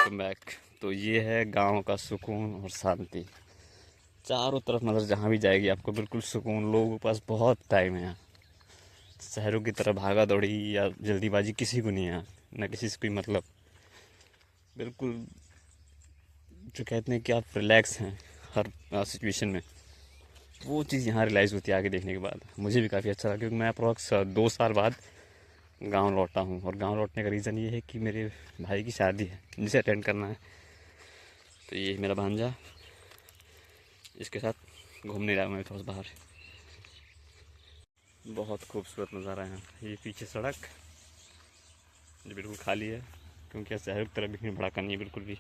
Welcome back. तो ये है गांव का सुकून और शांति। चारों तरफ नज़र जहाँ भी जाएगी आपको बिल्कुल सुकून। लोगों के पास बहुत टाइम है यहाँ। शहरों की तरह भागा दौड़ी या जल्दीबाजी किसी को नहीं है यहाँ, ना किसी से कोई मतलब। बिल्कुल जो कहते हैं कि आप रिलैक्स हैं हर सिचुएशन में, वो चीज़ यहाँ रियलाइज़ होती है आगे देखने के बाद। मुझे भी काफ़ी अच्छा लगा क्योंकि मैं अप्रॉक्स 2 साल बाद गांव लौटा हूँ। और गांव लौटने का रीज़न ये है कि मेरे भाई की शादी है जिसे अटेंड करना है। तो ये मेरा भांजा, इसके साथ घूमने रहा मैं थोड़ा सा बाहर। बहुत खूबसूरत नज़ारा है। ये पीछे सड़क जो बिल्कुल खाली है क्योंकि शहर की तरफ भीड़ भड़ाका नहीं है बिल्कुल भी।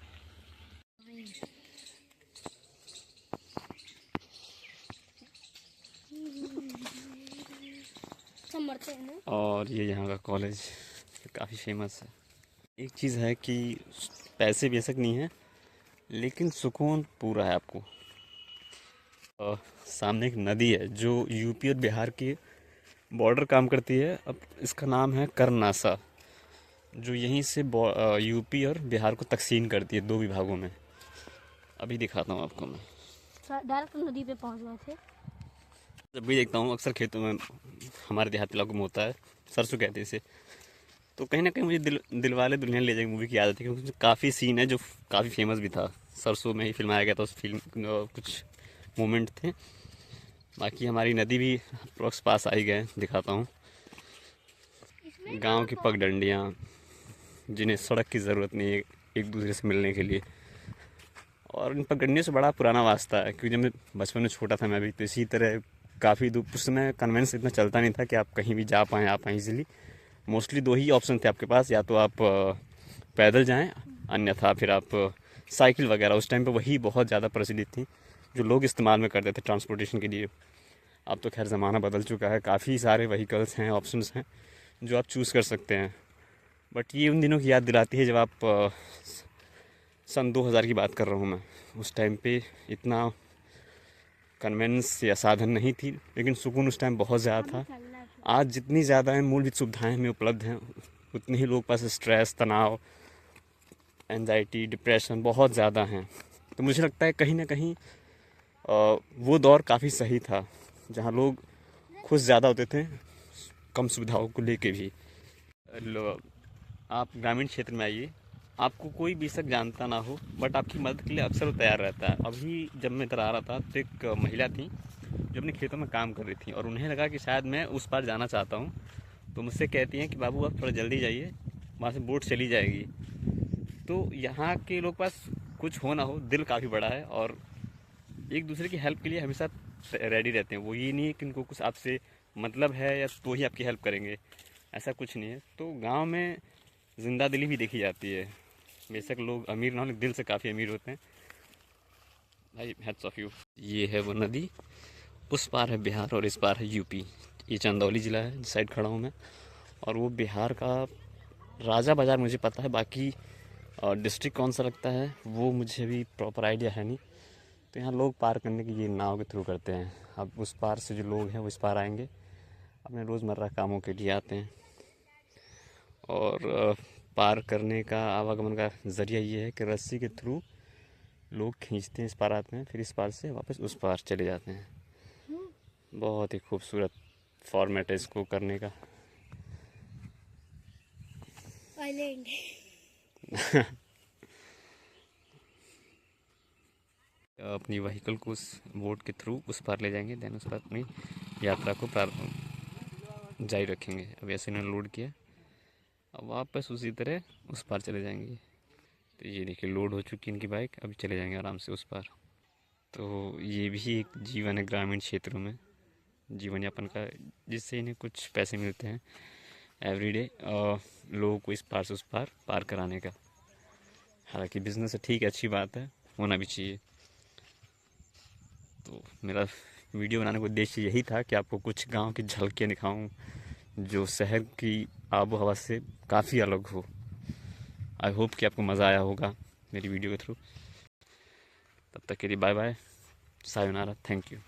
और ये यहाँ का कॉलेज काफ़ी फेमस है। एक चीज़ है कि पैसे बेशक नहीं है लेकिन सुकून पूरा है आपको। सामने एक नदी है जो यूपी और बिहार की बॉर्डर काम करती है। अब इसका नाम है करनासा, जो यहीं से यूपी और बिहार को तकसीम करती है 2 विभागों में। अभी दिखाता हूँ आपको मैं। डायरेक्ट नदी पे पहुंच गए थे। जब भी देखता हूँ अक्सर खेतों में हमारे देहाती इलाकों में होता है, सरसों कहते हैं इसे। तो कहीं ना कहीं मुझे दिलवाले दुल्हनिया ले जाएंगे मूवी की याद आती है क्योंकि काफ़ी सीन है जो काफ़ी फेमस भी था। सरसों में ही फिल्माया गया था, उस फिल्म कुछ मोमेंट थे। बाकी हमारी नदी भी अप्रोक्स पास आ ही गए, दिखाता हूँ। गांव की पगडंडियाँ जिन्हें सड़क की ज़रूरत नहीं है एक दूसरे से मिलने के लिए। और इन पगडंडियों से बड़ा पुराना वास्ता है क्योंकि जब मैं बचपन में छोटा था मैं भी, तो इसी तरह काफ़ी दूर उस समय कन्वेंस इतना चलता नहीं था कि आप कहीं भी जा पाएँ आ पाएँ ईजिली। मोस्टली 2 ही ऑप्शन थे आपके पास, या तो आप पैदल जाएं, अन्यथा फिर आप साइकिल वगैरह। उस टाइम पे वही बहुत ज़्यादा प्रचलित थी जो लोग इस्तेमाल में करते थे ट्रांसपोर्टेशन के लिए। अब तो खैर ज़माना बदल चुका है, काफ़ी सारे व्हीकल्स हैं, ऑप्शंस हैं जो आप चूज़ कर सकते हैं। बट ये उन दिनों की याद दिलाती है जब आप सन 2000 की बात कर रहा हूँ मैं। उस टाइम पे इतना कन्वेंस या साधन नहीं थी लेकिन सुकून उस टाइम बहुत ज़्यादा था। आज जितनी ज़्यादा है मूलभूत सुविधाएं हमें उपलब्ध हैं, उतने ही लोग पास स्ट्रेस, तनाव, एंजाइटी, डिप्रेशन बहुत ज़्यादा हैं। तो मुझे लगता है कहीं ना कहीं वो दौर काफ़ी सही था जहाँ लोग खुश ज़्यादा होते थे कम सुविधाओं को लेके भी। आप ग्रामीण क्षेत्र में आइए, आपको कोई बेशक जानता ना हो बट आपकी मदद के लिए अक्सर वो तैयार रहता है। अभी जब मैं इधर आ रहा था तो एक महिला थी जो अपने खेतों में काम कर रही थी और उन्हें लगा कि शायद मैं उस पार जाना चाहता हूँ, तो मुझसे कहती हैं कि बाबू आप थोड़ा जल्दी जाइए, वहाँ से बोट चली जाएगी। तो यहाँ के लोग पास कुछ हो ना हो दिल काफ़ी बड़ा है और एक दूसरे की हेल्प के लिए हमेशा रेडी रहते हैं। वो ये नहीं है कि उनको कुछ आपसे मतलब है या तो ही आपकी हेल्प करेंगे, ऐसा कुछ नहीं है। तो गांव में जिंदा दिली भी देखी जाती है। बेशक लोग अमीर ना हो लेकिन दिल से काफ़ी अमीर होते हैं भाई। Hats off you. ये है वो नदी, उस पार है बिहार और इस पार है यूपी। ये चंदौली ज़िला है जिस साइड खड़ा हूँ मैं। और वो बिहार का राजा बाज़ार मुझे पता है, बाकी डिस्ट्रिक्ट कौन सा लगता है वो मुझे भी प्रॉपर आइडिया है नहीं। तो यहाँ लोग पार करने की ये नाव के थ्रू करते हैं। अब उस पार से जो लोग हैं वो इस पार आएंगे, अपने रोज़मर्रा कामों के लिए आते हैं। और पार करने का आवागमन का ज़रिया ये है कि रस्सी के थ्रू लोग खींचते हैं, इस पार आते हैं, फिर इस पार से वापस उस पार चले जाते हैं। बहुत ही खूबसूरत फॉर्मेट है इसको करने का। अपनी व्हीकल को उस बोट के थ्रू उस पार ले जाएंगे, देन उस पर अपनी यात्रा को जारी रखेंगे। अब ऐसे इन्होंने लोड किया, अब वापस उसी तरह उस पार चले जाएंगे। तो ये देखिए लोड हो चुकी इनकी बाइक, अभी चले जाएंगे आराम से उस पार। तो ये भी एक जीवन है ग्रामीण क्षेत्रों में, जीवन यापन का, जिससे इन्हें कुछ पैसे मिलते हैं एवरीडे लोगों को इस पार से उस पार पार कराने का। हालांकि बिजनेस है, ठीक है, अच्छी बात है, होना भी चाहिए। तो मेरा वीडियो बनाने का उद्देश्य यही था कि आपको कुछ गांव की झलकियाँ दिखाऊं जो शहर की आबो हवा से काफ़ी अलग हो। आई होप कि आपको मज़ा आया होगा मेरी वीडियो के थ्रू। तब तक के लिए बाय बाय, सायोनारा, थैंक यू।